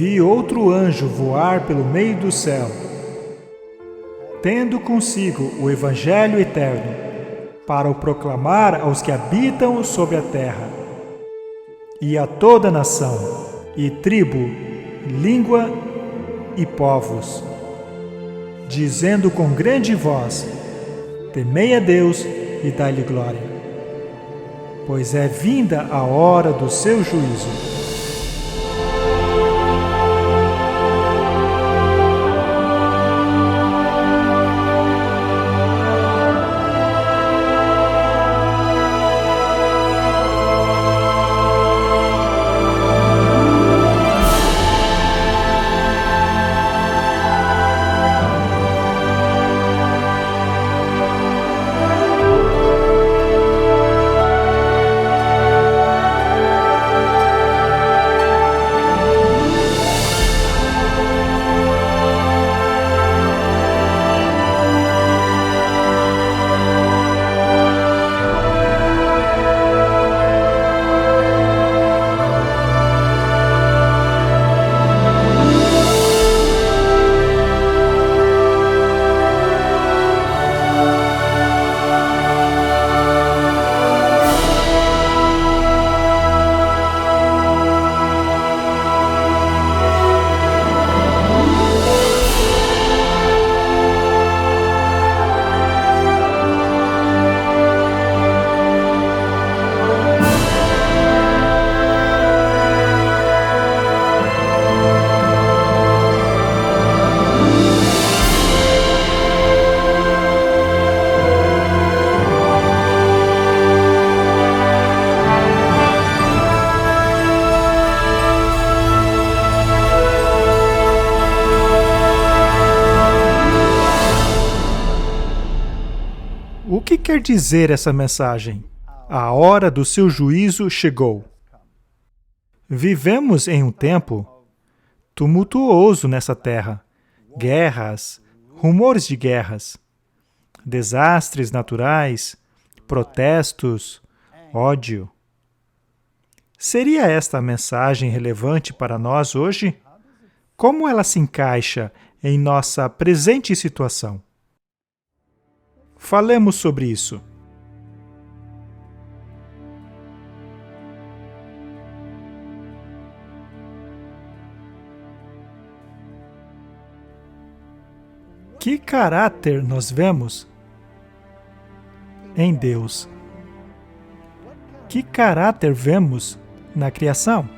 vi outro anjo voar pelo meio do céu, tendo consigo o Evangelho eterno, para o proclamar aos que habitam sobre a terra, e a toda nação, e tribo, língua e povos, dizendo com grande voz: temei a Deus e dai-lhe glória, pois é vinda a hora do seu juízo. O que quer dizer essa mensagem? A hora do seu juízo chegou. Vivemos em um tempo tumultuoso nessa terra. Guerras, rumores de guerras, desastres naturais, protestos, ódio. Seria esta a mensagem relevante para nós hoje? Como ela se encaixa em nossa presente situação? Falemos sobre isso. Que caráter nós vemos em Deus? Que caráter vemos na criação?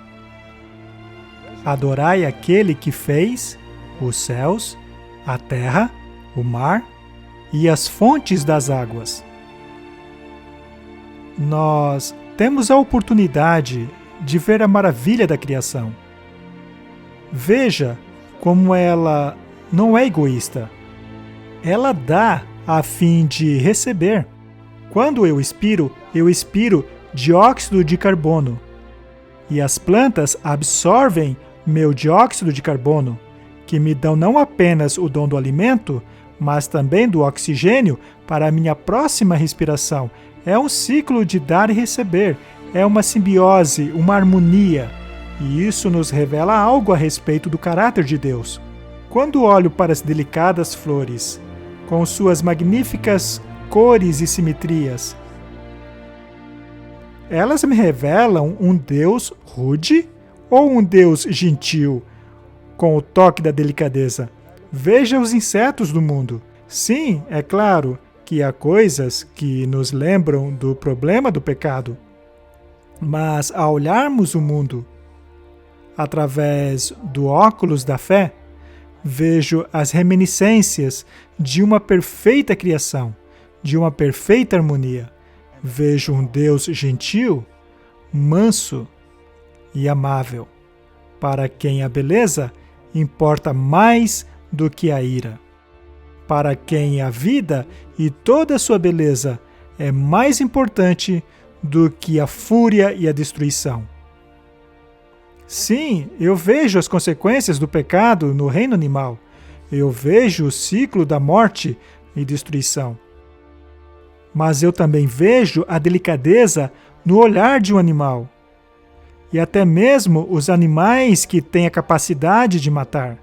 Adorai aquele que fez os céus, a terra, o mar e as fontes das águas. Nós temos a oportunidade de ver a maravilha da criação. Veja como ela não é egoísta. Ela dá a fim de receber. Quando eu expiro dióxido de carbono. E as plantas absorvem meu dióxido de carbono, que me dão não apenas o dom do alimento, mas também do oxigênio para a minha próxima respiração. É um ciclo de dar e receber. É uma simbiose, uma harmonia. E isso nos revela algo a respeito do caráter de Deus. Quando olho para as delicadas flores, com suas magníficas cores e simetrias, elas me revelam um Deus rude ou um Deus gentil, com o toque da delicadeza? Veja os insetos do mundo. Sim, é claro que há coisas que nos lembram do problema do pecado. Mas ao olharmos o mundo através do óculos da fé, vejo as reminiscências de uma perfeita criação, de uma perfeita harmonia. Vejo um Deus gentil, manso e amável, para quem a beleza importa mais do que a ira, para quem a vida e toda a sua beleza é mais importante do que a fúria e a destruição. Sim, eu vejo as consequências do pecado no reino animal. Eu vejo o ciclo da morte e destruição. Mas eu também vejo a delicadeza no olhar de um animal. e até mesmo os animais que têm a capacidade de matar.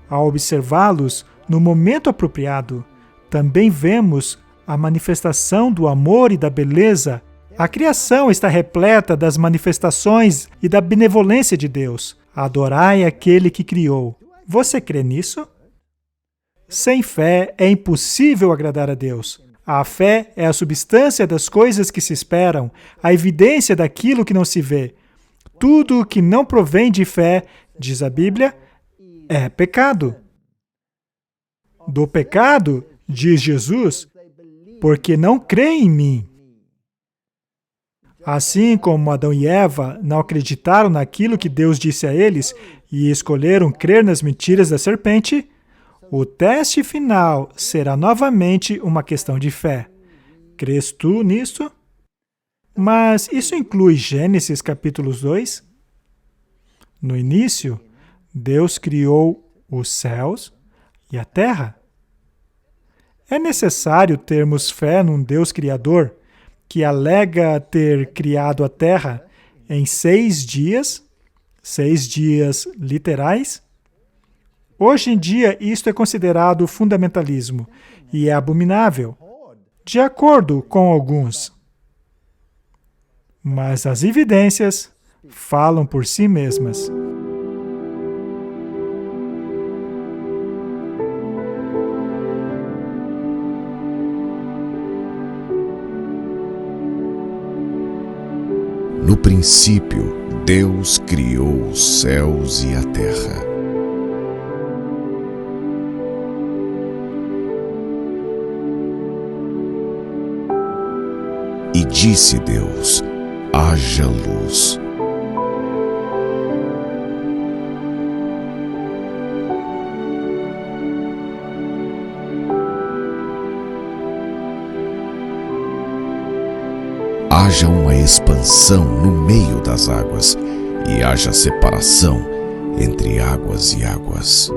Ao observá-los no momento apropriado, também vemos a manifestação do amor e da beleza. A criação está repleta das manifestações e da benevolência de Deus. Adorai aquele que criou. Você crê nisso? Sem fé é impossível agradar a Deus. A fé é a substância das coisas que se esperam, a evidência daquilo que não se vê. Tudo o que não provém de fé, diz a Bíblia, é pecado. Do pecado, diz Jesus, porque não creem em mim. Assim como Adão e Eva não acreditaram naquilo que Deus disse a eles e escolheram crer nas mentiras da serpente, o teste final será novamente uma questão de fé. Crês tu nisso? Mas isso inclui Gênesis capítulo 2? No início, Deus criou os céus e a terra. É necessário termos fé num Deus Criador que alega ter criado a terra em 6 dias literais? Hoje em dia, isto é considerado fundamentalismo e é abominável, de acordo com alguns. Mas as evidências falam por si mesmas. No princípio, Deus criou os céus e a terra. E disse Deus: haja luz. Haja uma expansão no meio das águas, e haja separação entre águas e águas.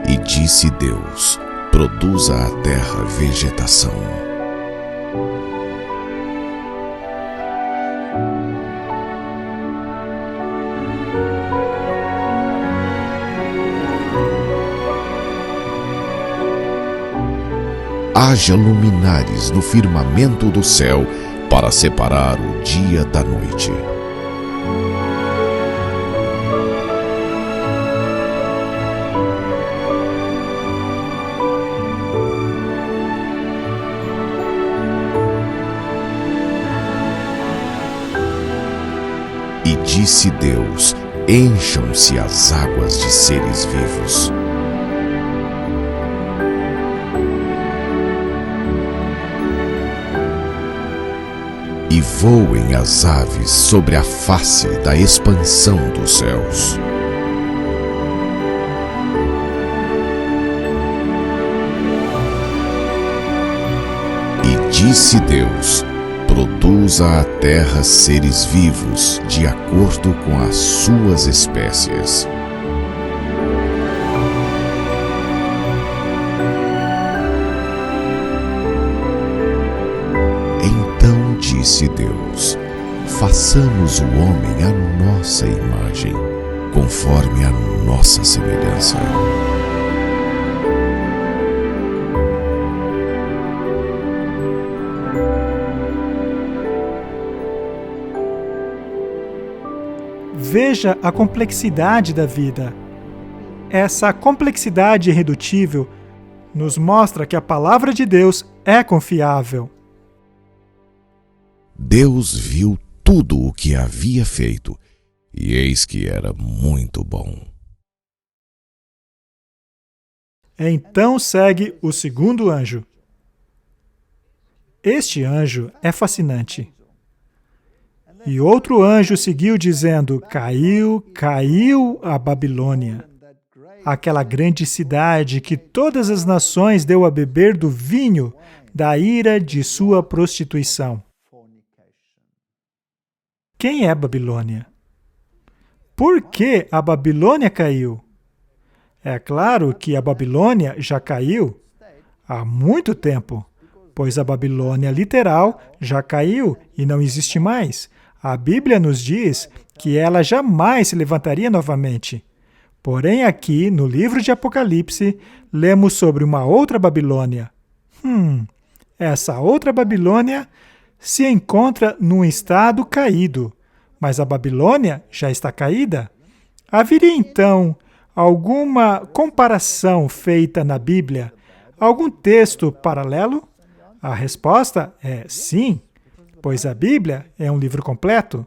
E disse Deus: produza a terra vegetação. Haja luminares no firmamento do céu para separar o dia da noite. E disse Deus: encham-se as águas de seres vivos. E voem as aves sobre a face da expansão dos céus. E disse Deus: produza a terra seres vivos de acordo com as suas espécies. Então disse Deus: façamos o homem à nossa imagem, conforme a nossa semelhança. Veja a complexidade da vida. Essa complexidade irredutível nos mostra que a palavra de Deus é confiável. Deus viu tudo o que havia feito, e eis que era muito bom. Então segue o segundo anjo. Este anjo é fascinante. E outro anjo seguiu dizendo: caiu, caiu a Babilônia, aquela grande cidade que todas as nações deu a beber do vinho da ira de sua prostituição. Quem é Babilônia? Por que a Babilônia caiu? É claro que a Babilônia já caiu há muito tempo, pois a Babilônia literal já caiu e não existe mais. A Bíblia nos diz que ela jamais se levantaria novamente. Porém, aqui, no livro de Apocalipse, lemos sobre uma outra Babilônia. Essa outra Babilônia se encontra num estado caído, mas a Babilônia já está caída. Haveria, então, alguma comparação feita na Bíblia? Algum texto paralelo? A resposta é sim, pois a Bíblia é um livro completo.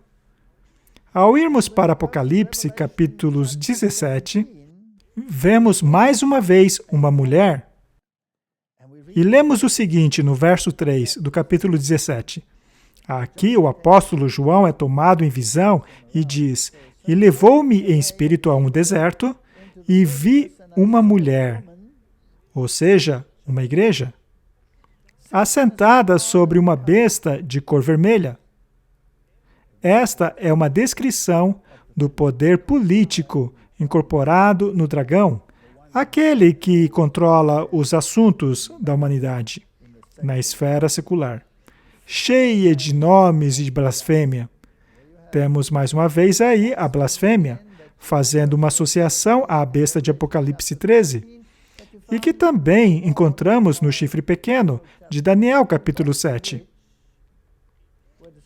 Ao irmos para Apocalipse, capítulos 17, vemos mais uma vez uma mulher. E lemos o seguinte no verso 3 do capítulo 17. Aqui o apóstolo João é tomado em visão e diz: "E levou-me em espírito a um deserto, e vi uma mulher", ou seja, uma igreja, assentada sobre uma besta de cor vermelha. Esta é uma descrição do poder político incorporado no dragão, aquele que controla os assuntos da humanidade na esfera secular, cheia de nomes e de blasfêmia. Temos mais uma vez aí a blasfêmia, fazendo uma associação à besta de Apocalipse 13, e que também encontramos no chifre pequeno de Daniel, capítulo 7.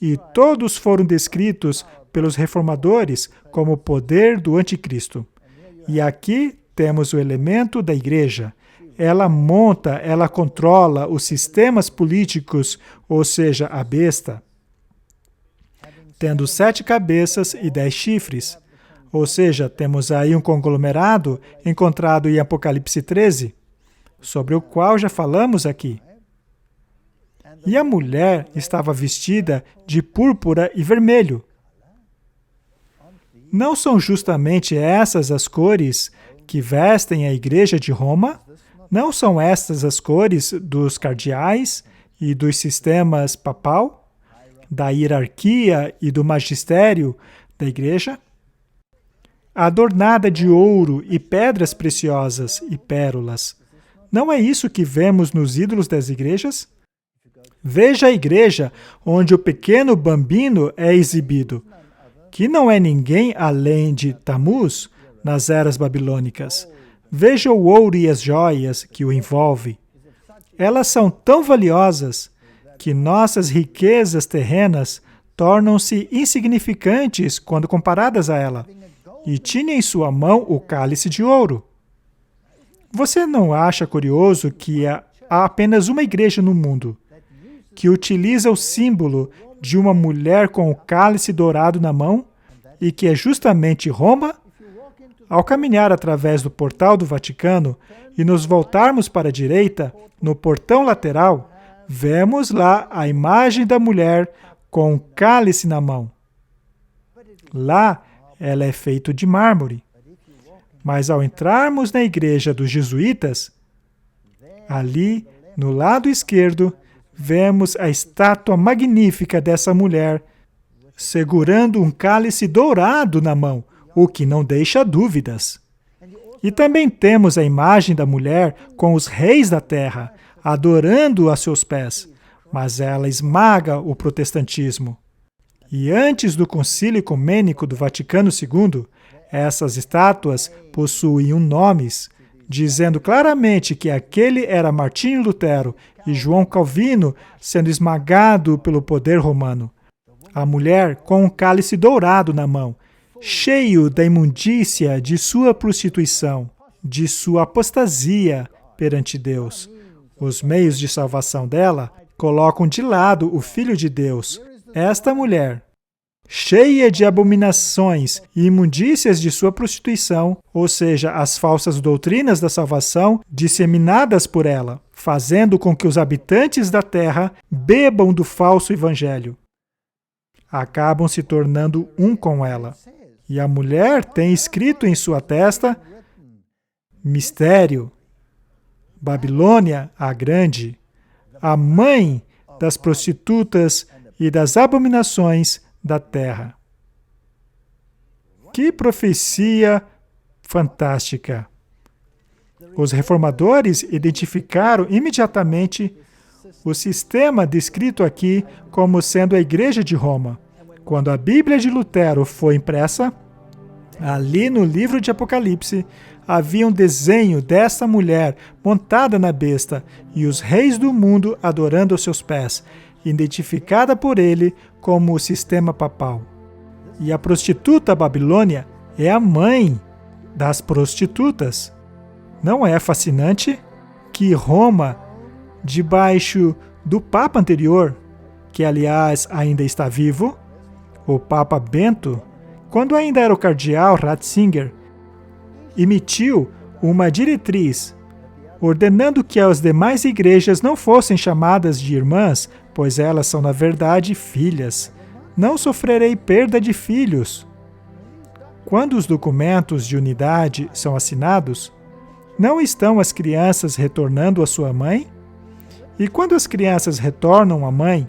E todos foram descritos pelos reformadores como o poder do anticristo. E aqui temos o elemento da igreja. Ela monta, ela controla os sistemas políticos, ou seja, a besta, tendo 7 cabeças e 10 chifres. Ou seja, temos aí um conglomerado encontrado em Apocalipse 13, sobre o qual já falamos aqui. E a mulher estava vestida de púrpura e vermelho. Não são justamente essas as cores que vestem a igreja de Roma? Não são estas as cores dos cardeais e dos sistemas papal, da hierarquia e do magistério da igreja? Adornada de ouro e pedras preciosas e pérolas. Não é isso que vemos nos ídolos das igrejas? Veja a igreja onde o pequeno bambino é exibido, que não é ninguém além de Tamuz nas eras babilônicas. Veja o ouro e as joias que o envolve. Elas são tão valiosas que nossas riquezas terrenas tornam-se insignificantes quando comparadas a ela. E tinha em sua mão o cálice de ouro. Você não acha curioso que há apenas uma igreja no mundo que utiliza o símbolo de uma mulher com o cálice dourado na mão, e que é justamente Roma? Ao caminhar através do portal do Vaticano e nos voltarmos para a direita, no portão lateral, vemos lá a imagem da mulher com o cálice na mão. Lá, ela é feita de mármore. Mas ao entrarmos na igreja dos jesuítas, ali, no lado esquerdo, vemos a estátua magnífica dessa mulher segurando um cálice dourado na mão, o que não deixa dúvidas. E também temos a imagem da mulher com os reis da terra, adorando a seus pés, mas ela esmaga o protestantismo. E antes do Concílio Ecumênico do Vaticano II, essas estátuas possuíam nomes, dizendo claramente que aquele era Martinho Lutero e João Calvino sendo esmagado pelo poder romano. A mulher com um cálice dourado na mão, cheio da imundícia de sua prostituição, de sua apostasia perante Deus. Os meios de salvação dela colocam de lado o Filho de Deus. Esta mulher, cheia de abominações e imundícias de sua prostituição, ou seja, as falsas doutrinas da salvação disseminadas por ela, fazendo com que os habitantes da terra bebam do falso evangelho, acabam se tornando um com ela. E a mulher tem escrito em sua testa: mistério, Babilônia a Grande, a mãe das prostitutas e das abominações da terra. Que profecia fantástica! Os reformadores identificaram imediatamente o sistema descrito aqui como sendo a Igreja de Roma. Quando a Bíblia de Lutero foi impressa, ali no livro de Apocalipse, havia um desenho dessa mulher montada na besta e os reis do mundo adorando aos seus pés, identificada por ele como o sistema papal. E a prostituta Babilônia é a mãe das prostitutas. Não é fascinante que Roma, debaixo do Papa anterior, que aliás ainda está vivo, o Papa Bento, quando ainda era o cardeal Ratzinger, emitiu uma diretriz ordenando que as demais igrejas não fossem chamadas de irmãs, pois elas são, na verdade, filhas. Não sofrerei perda de filhos. Quando os documentos de unidade são assinados, não estão as crianças retornando à sua mãe? E quando as crianças retornam à mãe,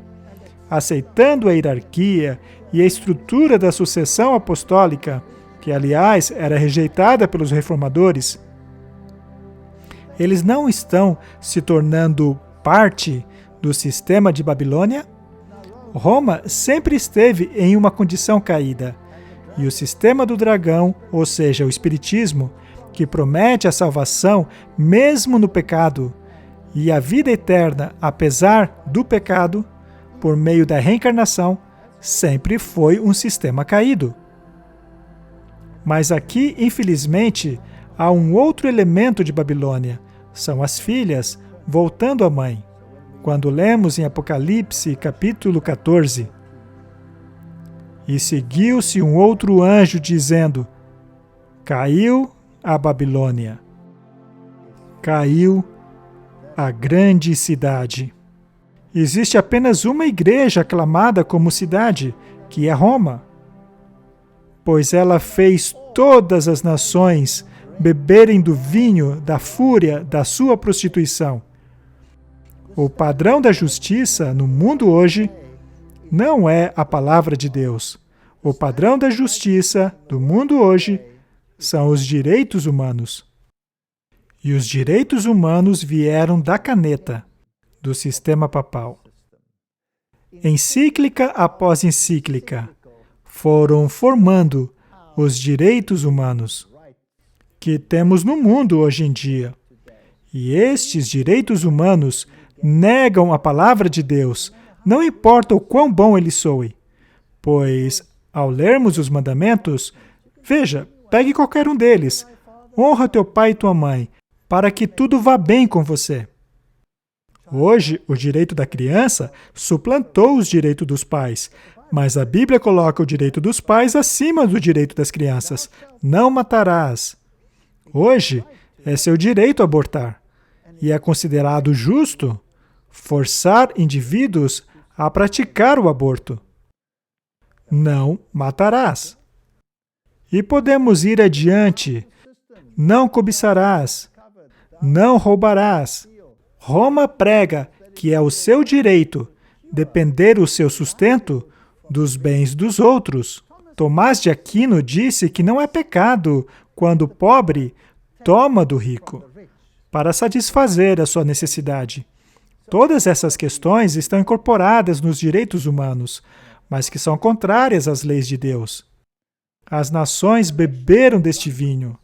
aceitando a hierarquia e a estrutura da sucessão apostólica, que aliás era rejeitada pelos reformadores, eles não estão se tornando parte do sistema de Babilônia? Roma sempre esteve em uma condição caída, e o sistema do dragão, ou seja, o espiritismo, que promete a salvação mesmo no pecado, e a vida eterna apesar do pecado, por meio da reencarnação, sempre foi um sistema caído. Mas aqui, infelizmente, há um outro elemento de Babilônia, são as filhas voltando à mãe. Quando lemos em Apocalipse, capítulo 14, e seguiu-se um outro anjo dizendo: caiu a Babilônia, caiu a grande cidade. Existe apenas uma igreja aclamada como cidade, que é Roma, pois ela fez todas as nações beberem do vinho da fúria da sua prostituição. O padrão da justiça no mundo hoje não é a palavra de Deus. O padrão da justiça do mundo hoje são os direitos humanos. E os direitos humanos vieram da caneta, do sistema papal. Encíclica após encíclica, foram formando os direitos humanos que temos no mundo hoje em dia. E estes direitos humanos negam a palavra de Deus, não importa o quão bom ele soe. Pois, ao lermos os mandamentos, veja, pegue qualquer um deles. Honra teu pai e tua mãe, para que tudo vá bem com você. Hoje, o direito da criança suplantou os direitos dos pais, mas a Bíblia coloca o direito dos pais acima do direito das crianças. Não matarás. Hoje, é seu direito abortar, e é considerado justo forçar indivíduos a praticar o aborto. Não matarás. E podemos ir adiante. Não cobiçarás. Não roubarás. Roma prega que é o seu direito depender o seu sustento dos bens dos outros. Tomás de Aquino disse que não é pecado quando o pobre toma do rico para satisfazer a sua necessidade. Todas essas questões estão incorporadas nos direitos humanos, mas que são contrárias às leis de Deus. As nações beberam deste vinho,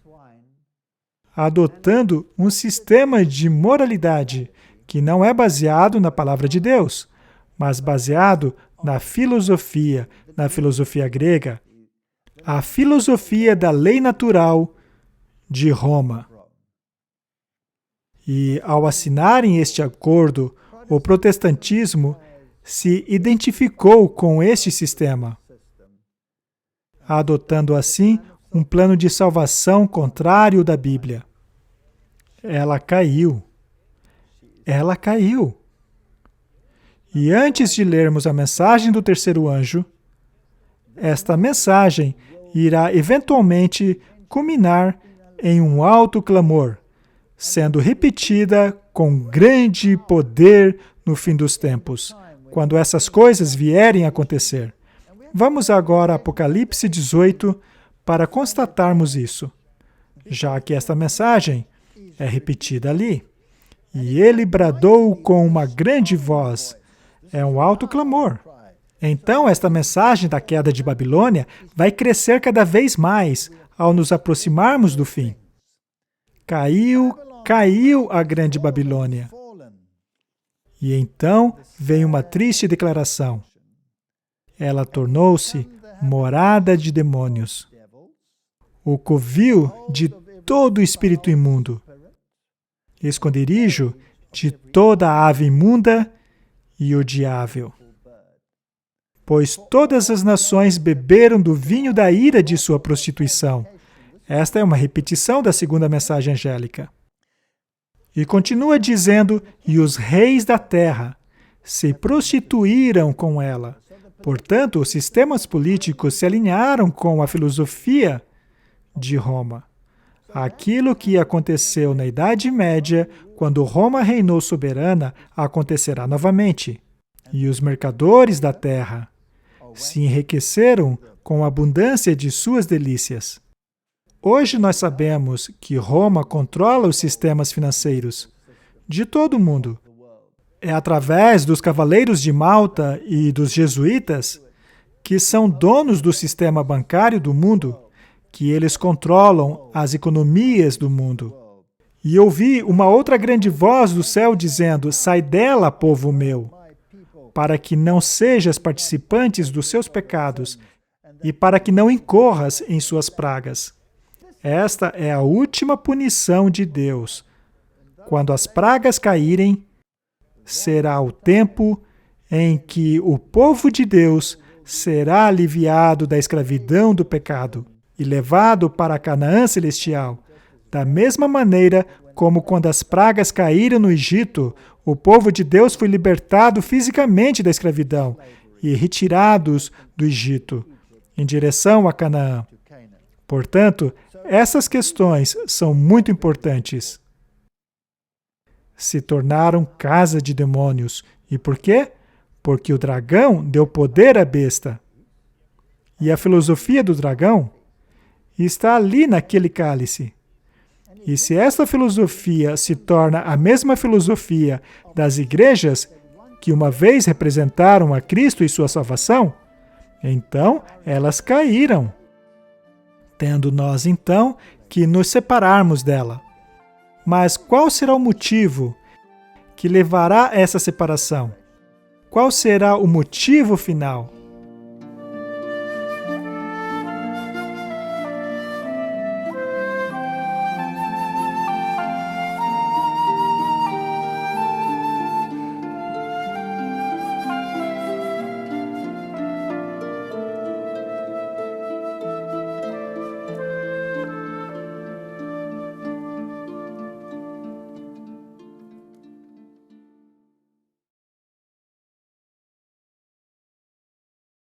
adotando um sistema de moralidade que não é baseado na palavra de Deus, mas baseado na filosofia grega, a filosofia da lei natural de Roma. E, ao assinarem este acordo, o protestantismo se identificou com este sistema, adotando assim um plano de salvação contrário da Bíblia. Ela caiu. Ela caiu. E antes de lermos a mensagem do terceiro anjo, esta mensagem irá eventualmente culminar em um alto clamor, sendo repetida com grande poder no fim dos tempos, quando essas coisas vierem a acontecer. Vamos agora a Apocalipse 18 para constatarmos isso, já que esta mensagem é repetida ali. E ele bradou com uma grande voz. É um alto clamor. Então, esta mensagem da queda de Babilônia vai crescer cada vez mais ao nos aproximarmos do fim. Caiu a grande Babilônia. E então vem uma triste declaração. Ela tornou-se morada de demônios, o covil de todo espírito imundo, esconderijo de toda ave imunda e odiável. Pois todas as nações beberam do vinho da ira de sua prostituição. Esta é uma repetição da segunda mensagem angélica. E continua dizendo, e os reis da terra se prostituíram com ela. Portanto, os sistemas políticos se alinharam com a filosofia de Roma. Aquilo que aconteceu na Idade Média, quando Roma reinou soberana, acontecerá novamente. E os mercadores da terra se enriqueceram com a abundância de suas delícias. Hoje nós sabemos que Roma controla os sistemas financeiros de todo o mundo. É através dos Cavaleiros de Malta e dos Jesuítas, que são donos do sistema bancário do mundo, que eles controlam as economias do mundo. E ouvi uma outra grande voz do céu dizendo, sai dela, povo meu, para que não sejas participantes dos seus pecados e para que não incorras em suas pragas. Esta é a última punição de Deus. Quando as pragas caírem, será o tempo em que o povo de Deus será aliviado da escravidão do pecado e levado para a Canaã celestial, da mesma maneira como quando as pragas caíram no Egito, o povo de Deus foi libertado fisicamente da escravidão e retirados do Egito, em direção a Canaã. Portanto, essas questões são muito importantes. Se tornaram casa de demônios. E por quê? Porque o dragão deu poder à besta. E a filosofia do dragão está ali naquele cálice. E se esta filosofia se torna a mesma filosofia das igrejas que uma vez representaram a Cristo e sua salvação, então elas caíram, tendo nós então que nos separarmos dela. Mas qual será o motivo que levará a essa separação? Qual será o motivo final?